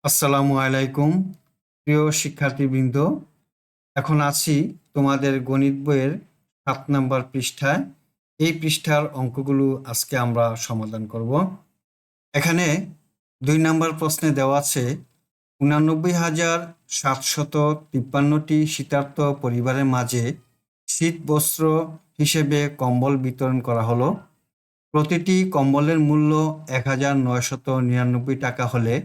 আসসালামু আলাইকুম প্রিয় শিক্ষার্থীবৃন্দ। এখন আছি তোমাদের গণিত বইয়ের ৭ নম্বর পৃষ্ঠায়। এই পৃষ্ঠার অঙ্কগুলো আজকে আমরা সমাধান করব। এখানে ২ নম্বর প্রশ্নে দেওয়া আছে ৮৯,৭৫৩টি শীতার্ত পরিবারের মাঝে শীত বস্ত্র হিসেবে কম্বল বিতরণ করা হলো। প্রতিটি কম্বলের মূল্য ১,৯৯৯ টাকা হলে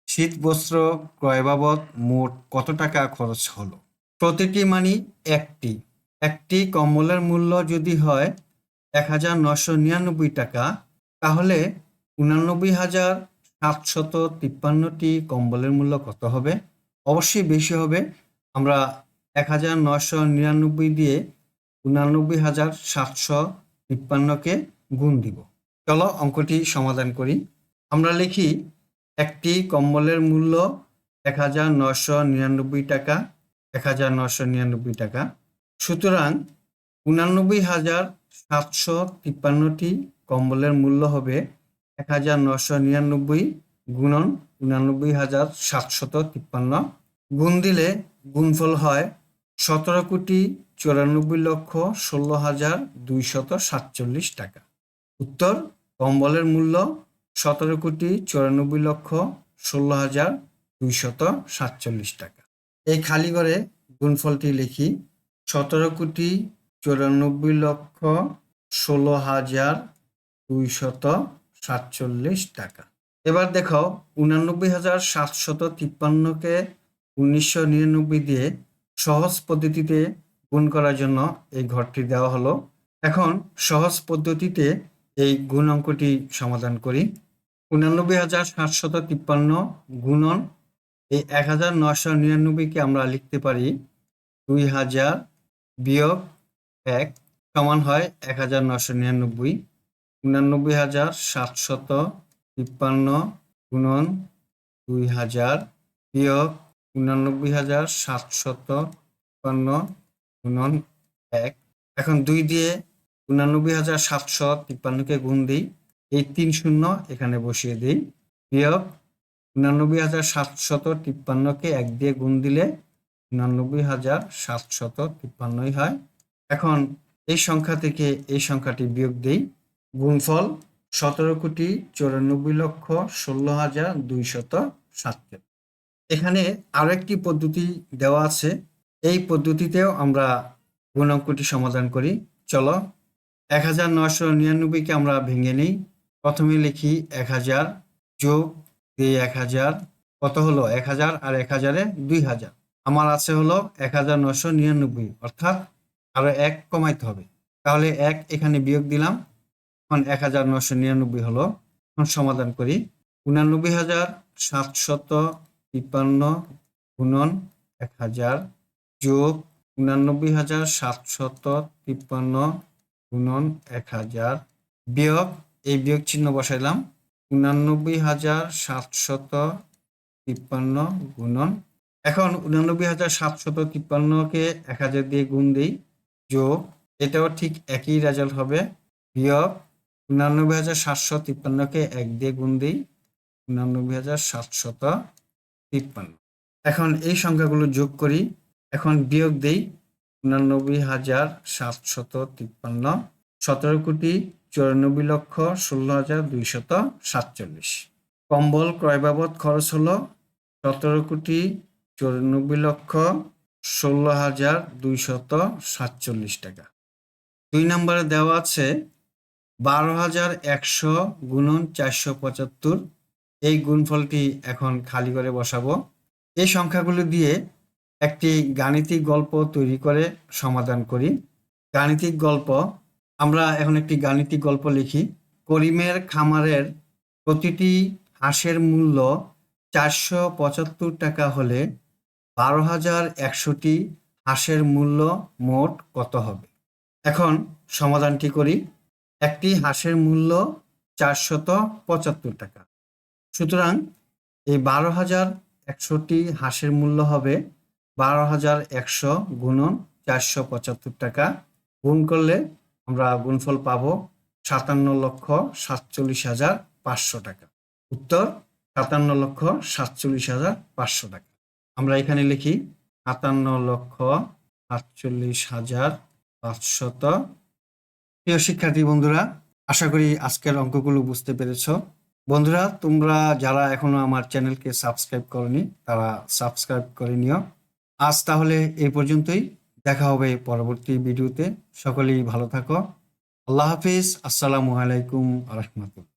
শীত বস্ত্র ক্রয় বাবদ মোট কত টাকা খরচ হলো? প্রতিটি মানে একটি কম্বলের মূল্য যদি হয় ১,৯৯৯ টাকা, তাহলে ৮৯,৭৫৩টি কম্বলের মূল্য কত হবে? অবশ্যই বেশি হবে। আমরা ১,৯৯৯ দিয়ে ৮৯,৭৫৩কে গুণ দিব। চলো অঙ্কটি সমাধান করি। আমরা লিখি একটি কম্বলের মূল্য ১,৯৯৯ টাকা, ১,৯৯৯ টাকা। সুতরাং ৮৯,৭৫৩টি কম্বলের মূল্য হবে ১,৯৯৯ গুণন ৮৯,৭৫৩। গুণ দিলে গুণফল হয় ১৭,৯৪,১৬,২৪৭ টাকা। উত্তর: কম্বলের মূল্য ১৭,৯৪,১৬,২৪৭ টাকা। এই খালি ঘরে গুণফলটি লিখি ১৭,৯৪,১৬,২৪৭ টাকা। এবার দেখো ৮৯,৭৫৩কে ১৯৯৯ দিয়ে সহজ পদ্ধতিতে গুণ করার জন্য এই ঘরটি দেওয়া হলো। এখন সহজ পদ্ধতিতে এই গুণ অঙ্কটি সমাধান করি। ৮৯,৭৫৩ গুণন এই ১,৯৯৯কে আমরা লিখতে পারি ২,০০০ বিয়োগ ১ সমান হয় ১,৯৯৯। ৮৯,৭৫৩ গুণন ২,০০০ বিয়োগ ৮৯,৭৫৩ গুণন ১। এখন ২ দিয়ে ৮৯,৭৫৩কে গুণ দিই, এই ৩ শূন্য এখানে বসিয়ে দিই, বিয়োগ ৮৯,৭৫৩কে ১ দিয়ে গুণ দিলে ৮৯,৭৫৩ হয়। এখন এই সংখ্যা থেকে এই সংখ্যাটি বিয়োগ দিই, গুণফল ১৭,৯৪,১৬,২৪৭। এখানে আরো একটি পদ্ধতি দেওয়া আছে, এই পদ্ধতিতেও আমরা গুণ অঙ্কটি সমাধান করি। চলো ১,৯৯৯কে আমরা ভেঙে নিই। প্রথমে লিখি ১,০০০ যোগ এই ১,০০০ কত হলো? ১,০০০ আর ১,০০০-এ ২,০০০। আমার আছে হলো ১,৯৯৯, অর্থাৎ আরো ১ কমাইতে হবে। তাহলে ১ এখানে বিয়োগ দিলাম, এখন ১,৯৯৯ হলো। এখন সমাধান করি। ৮৯,৭৫৩ গুণন ১,০০০ যোগ ৮৯,৭৫৩ গুণন ১,০০০ বিয়োগ এই বিয়োগ চিহ্ন বসাইলাম ৮৯,৭৫৩ গুণন। এখন ৮৯,৭৫৩কে ১,০০০ দিয়ে গুণ দিই, যোগ এটাও ঠিক একই রেজাল্ট হবে, বিয়োগ ৮৯,৭৫৩কে ১ দিয়ে গুণ দিই, ৮৯,৭৫৩। এখন এই সংখ্যাগুলো যোগ করি, এখন বিয়োগ দেই ৮৯,৭৫৩ ১৭,৯৪,১৬,২৪৭। কম্বল ক্রয় বাবদ খরচ হলো ১৭,৯৪,১৬,২৪৭ টাকা। ২ নম্বরে দেওয়া আছে ১২,১০০ গুণন ৪৭৫। এই গুণফলটি এখন খালি করে বসাবো। এই সংখ্যাগুলো দিয়ে একটি গাণিতিক গল্প তৈরি করে সমাধান করি। গাণিতিক গল্প, আমরা এখন একটি গাণিতিক গল্প লিখি। করিমের খামারের প্রতিটি হাঁসের মূল্য ৪৭৫ টাকা হলে ১২,১০০টি হাঁসের মূল্য মোট কত হবে? এখন সমাধানটি করি। একটি হাঁসের মূল্য ৪৭৫ টাকা, সুতরাং এই ১২,১০০টি হাঁসের মূল্য হবে ১২,১০০ গুণন ৪৭৫ টাকা। গুণ করলে আমরা গুণফল পাবো ৫৭,৪৭,৫০০ টাকা। উত্তর 57,47,500 টাকা। আমরা এখানে লিখি 57,47,500। প্রিয় শিক্ষার্থী বন্ধুরা, আশা করি আজকের অঙ্কগুলো বুঝতে পেরেছো। বন্ধুরা, তোমরা যারা এখনো আমার চ্যানেলকে সাবস্ক্রাইব করনি তারা সাবস্ক্রাইব করে নিও। আজ তাহলে এই পর্যন্তই, দেখা হবে পরবর্তী ভিডিওতে। সকলেই ভালো থাকো। আল্লাহ হাফিজ। আসসালামু আলাইকুম আ রহমতুল্লাহ।